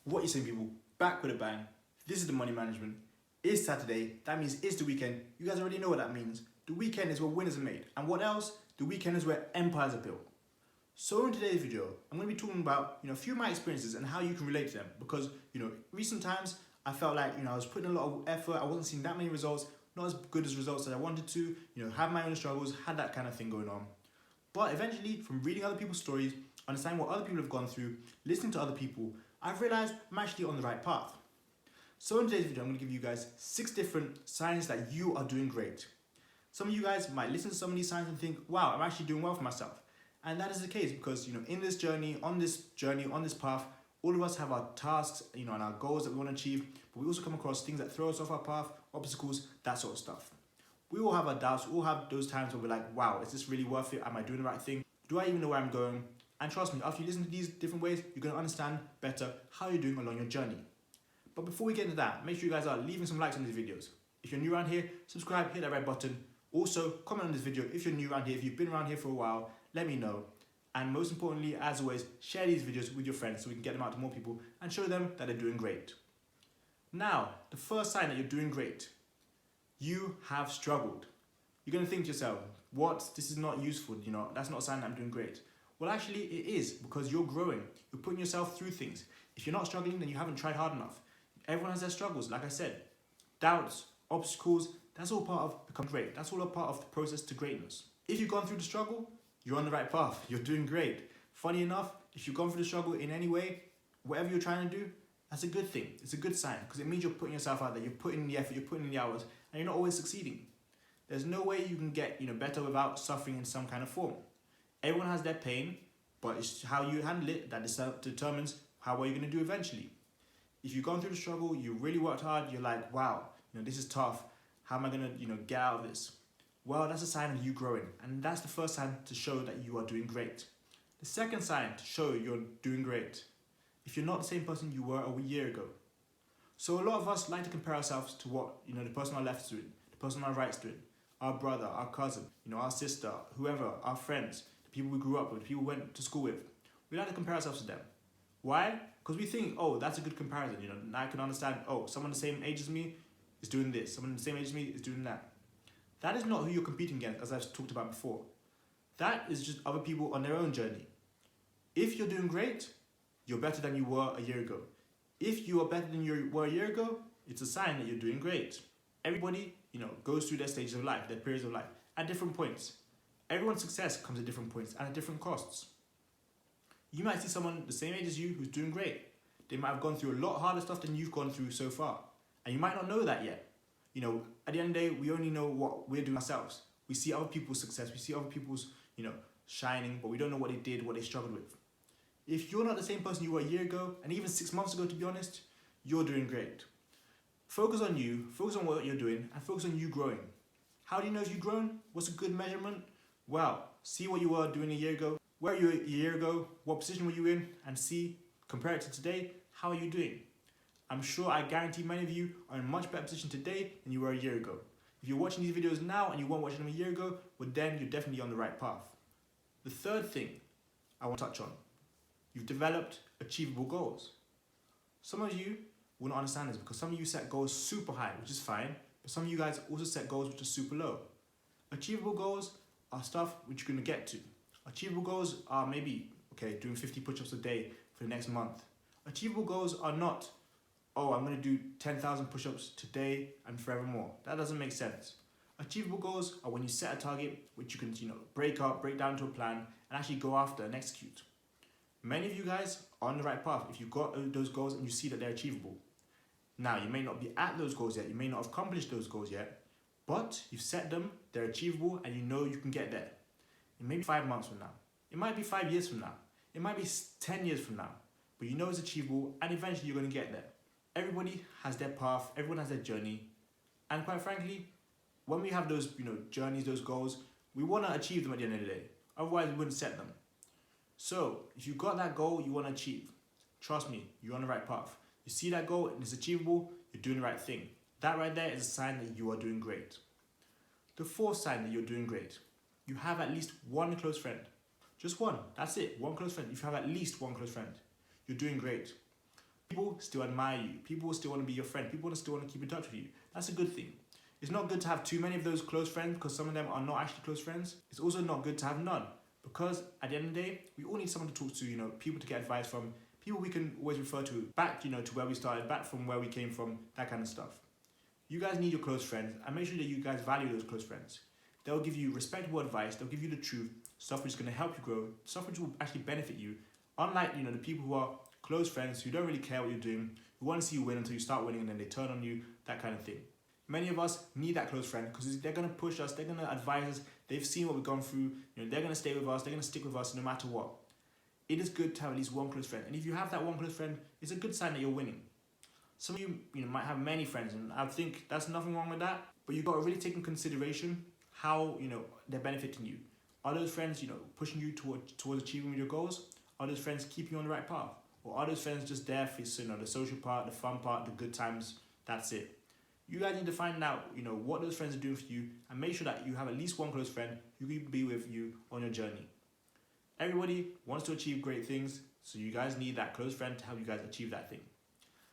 What you saying, people? Back with a bang. This is the money management. It's Saturday. That means it's the weekend. You guys already know what that means. The weekend is where winners are made. And what else? The weekend is where empires are built. So in today's video, I'm going to be talking about a few of my experiences and how you can relate to them. Because recent times I felt like I was putting a lot of effort. I wasn't seeing that many results. Not as good as results that I wanted to. Have my own struggles. Had that kind of thing going on. But eventually, from reading other people's stories, understanding what other people have gone through, listening to other people, I've realized I'm actually on the right path. So in today's video, I'm going to give you guys 6 different signs that you are doing great. Some of you guys might listen to some of these signs and think, wow, I'm actually doing well for myself. And that is the case because, in this journey, on this path, all of us have our tasks, and our goals that we want to achieve, but we also come across things that throw us off our path, obstacles, that sort of stuff. We all have our doubts, we all have those times where we're like, wow, is this really worth it? Am I doing the right thing? Do I even know where I'm going? And trust me, after you listen to these different ways, you're going to understand better how you're doing along your journey. But before we get into that, make sure you guys are leaving some likes on these videos. If you're new around here, subscribe, hit that red button. Also, comment on this video if you're new around here, if you've been around here for a while, let me know. And most importantly, as always, share these videos with your friends so we can get them out to more people and show them that they're doing great. Now, the first sign that you're doing great, you have struggled. You're going to think to yourself, what? This is not useful, that's not a sign that I'm doing great. Well, actually, it is because you're growing. You're putting yourself through things. If you're not struggling, then you haven't tried hard enough. Everyone has their struggles, like I said. Doubts, obstacles, that's all part of becoming great. That's all a part of the process to greatness. If you've gone through the struggle, you're on the right path. You're doing great. Funny enough, if you've gone through the struggle in any way, whatever you're trying to do, that's a good thing. It's a good sign because it means you're putting yourself out there. You're putting in the effort, you're putting in the hours, and you're not always succeeding. There's no way you can get better without suffering in some kind of form. Everyone has their pain, but it's how you handle it that determines how well you're going to do eventually. If you've gone through the struggle, you really worked hard, you're like, wow, this is tough. How am I going to get out of this? Well, that's a sign of you growing, and that's the first sign to show that you are doing great. The second sign to show you're doing great, if you're not the same person you were a year ago. So a lot of us like to compare ourselves to what the person on our left is doing, the person on our right is doing, our brother, our cousin, our sister, whoever, our friends, the people we grew up with, the people we went to school with. We like to compare ourselves to them. Why? Because we think, oh, that's a good comparison. Now I can understand, oh, someone the same age as me is doing this. Someone the same age as me is doing that. That is not who you're competing against, as I've talked about before. That is just other people on their own journey. If you're doing great, you're better than you were a year ago. If you are better than you were a year ago, it's a sign that you're doing great. Everybody, goes through their stages of life, their periods of life, at different points. Everyone's success comes at different points and at different costs. You might see someone the same age as you who's doing great. They might have gone through a lot harder stuff than you've gone through so far. And you might not know that yet. At the end of the day, we only know what we're doing ourselves. We see other people's success, we see other people's, shining, but we don't know what they did, what they struggled with. If you're not the same person you were a year ago, and even 6 months ago, to be honest, you're doing great. Focus on you, focus on what you're doing, and focus on you growing. How do you know if you've grown? What's a good measurement? Well, see what you were doing a year ago. Where were you a year ago? What position were you in? And compare it to today, how are you doing? I'm sure, I guarantee many of you are in a much better position today than you were a year ago. If you're watching these videos now and you weren't watching them a year ago, well then you're definitely on the right path. The third thing I want to touch on, you've developed achievable goals. Some of you will not understand this because some of you set goals super high, which is fine, but some of you guys also set goals which are super low. Achievable goals are stuff which you're going to get to. Achievable goals are maybe, doing 50 push-ups a day for the next month. Achievable goals are not, oh, I'm going to do 10,000 push-ups today and forevermore. That doesn't make sense. Achievable goals are when you set a target which you can, break down into a plan and actually go after and execute. Many of you guys are on the right path if you've got those goals and you see that they're achievable. Now, you may not be at those goals yet, you may not have accomplished those goals yet, but you've set them, they're achievable, and you know you can get there. It may be 5 months from now. It might be 5 years from now. It might be 10 years from now. But you know it's achievable, and eventually you're going to get there. Everybody has their path, everyone has their journey. And quite frankly, when we have those journeys, those goals, we want to achieve them at the end of the day. Otherwise, we wouldn't set them. So, if you've got that goal you want to achieve, trust me, you're on the right path. You see that goal and it's achievable, you're doing the right thing. That right there is a sign that you are doing great. The fourth sign that you're doing great, you have at least one close friend. Just one, that's it, one close friend. If you have at least one close friend, you're doing great. People still admire you. People still want to be your friend. People still want to keep in touch with you. That's a good thing. It's not good to have too many of those close friends because some of them are not actually close friends. It's also not good to have none because at the end of the day, we all need someone to talk to, people to get advice from, people we can always refer to back, to where we started, back from where we came from, that kind of stuff. You guys need your close friends and make sure that you guys value those close friends. They'll give you respectable advice, they'll give you the truth, stuff which is going to help you grow, stuff which will actually benefit you. Unlike, the people who are close friends who don't really care what you're doing, who want to see you win until you start winning and then they turn on you, that kind of thing. Many of us need that close friend because they're going to push us, they're going to advise us, they've seen what we've gone through, they're going to stay with us, they're going to stick with us no matter what. It is good to have at least one close friend. And if you have that one close friend, it's a good sign that you're winning. Some of you, might have many friends and I think that's nothing wrong with that, but you've got to really take in consideration how, they're benefiting you. Are those friends, pushing you towards achieving your goals? Are those friends keeping you on the right path? Or are those friends just there for, the social part, the fun part, the good times, that's it? You guys need to find out, what those friends are doing for you and make sure that you have at least one close friend who can be with you on your journey. Everybody wants to achieve great things, so you guys need that close friend to help you guys achieve that thing.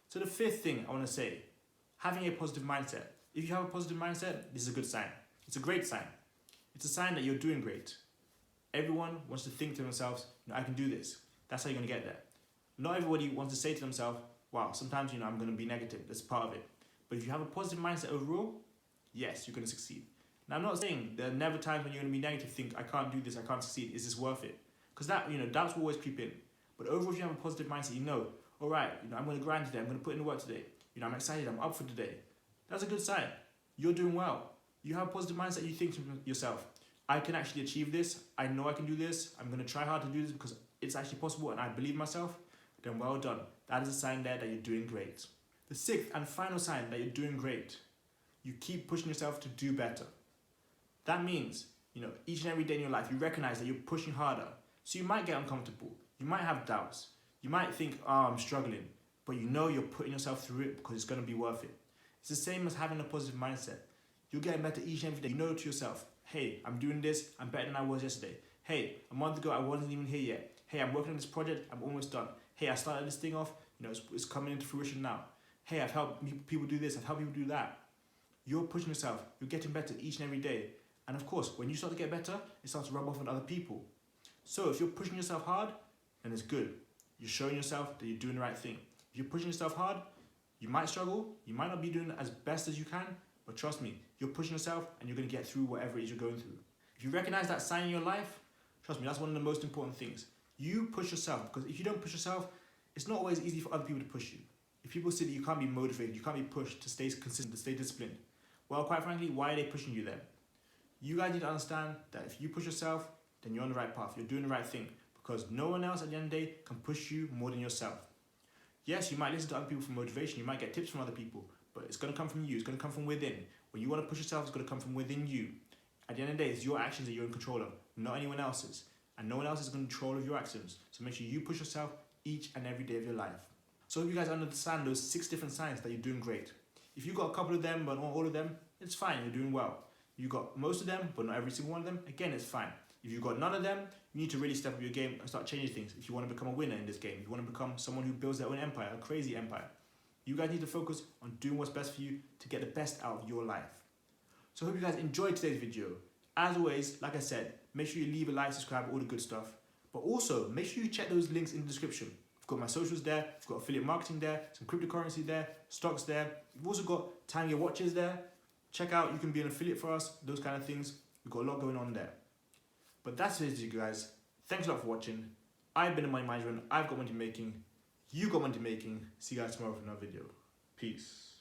So the fifth thing I want to say, having a positive mindset. If you have a positive mindset, this is a good sign. It's a great sign. It's a sign that you're doing great. Everyone wants to think to themselves, I can do this. That's how you're going to get there. Not everybody wants to say to themselves, wow, sometimes, I'm going to be negative. That's part of it. But if you have a positive mindset overall, yes, you're going to succeed. Now, I'm not saying there are never times when you're going to be negative, think, I can't do this, I can't succeed. Is this worth it? Because that, doubts will always creep in. But overall, if you have a positive mindset, all right, I'm going to grind today. I'm going to put in the work today. I'm excited. I'm up for today. That's a good sign. You're doing well. You have a positive mindset. You think to yourself, I can actually achieve this. I know I can do this. I'm going to try hard to do this because it's actually possible and I believe myself. Then well done. That is a sign there that you're doing great. The sixth and final sign that you're doing great, you keep pushing yourself to do better. That means, each and every day in your life, you recognize that you're pushing harder. So you might get uncomfortable. You might have doubts. You might think, I'm struggling. But you're putting yourself through it because it's going to be worth it. It's the same as having a positive mindset. You're getting better each and every day. You know to yourself, hey, I'm doing this. I'm better than I was yesterday. Hey, a month ago, I wasn't even here yet. Hey, I'm working on this project. I'm almost done. Hey, I started this thing off. It's coming into fruition now. Hey, I've helped people do this. I've helped people do that. You're pushing yourself. You're getting better each and every day. And of course, when you start to get better, it starts to rub off on other people. So if you're pushing yourself hard, then it's good. You're showing yourself that you're doing the right thing. If you're pushing yourself hard, you might struggle. You might not be doing it as best as you can. But trust me, you're pushing yourself and you're going to get through whatever it is you're going through. If you recognize that sign in your life, trust me, that's one of the most important things. You push yourself, because if you don't push yourself, it's not always easy for other people to push you. If people say that you can't be motivated, you can't be pushed to stay consistent, to stay disciplined, well, quite frankly, why are they pushing you then? You guys need to understand that if you push yourself, then you're on the right path. You're doing the right thing, because no one else at the end of the day can push you more than yourself. Yes, you might listen to other people for motivation. You might get tips from other people, but it's going to come from you. It's going to come from within. When you want to push yourself, it's going to come from within you. At the end of the day, it's your actions that you're in control of, not anyone else's. And no one else is in control of your actions. So make sure you push yourself each and every day of your life. So if you guys understand those 6 different signs that you're doing great. If you've got a couple of them, but not all of them, it's fine, you're doing well. You got most of them, but not every single one of them, again, it's fine. If you've got none of them, you need to really step up your game and start changing things. If you want to become a winner in this game, if you want to become someone who builds their own empire, a crazy empire, you guys need to focus on doing what's best for you to get the best out of your life. So I hope you guys enjoyed today's video. As always, like I said, make sure you leave a like, subscribe, all the good stuff. But also, make sure you check those links in the description. I've got my socials there, I've got affiliate marketing there, some cryptocurrency there, stocks there. We've also got time your watches there. Check out, you can be an affiliate for us, those kind of things. We've got a lot going on there. But that's it, you guys. Thanks a lot for watching. I've been in money management. I've got money making. You got money making. See you guys tomorrow for another video. Peace.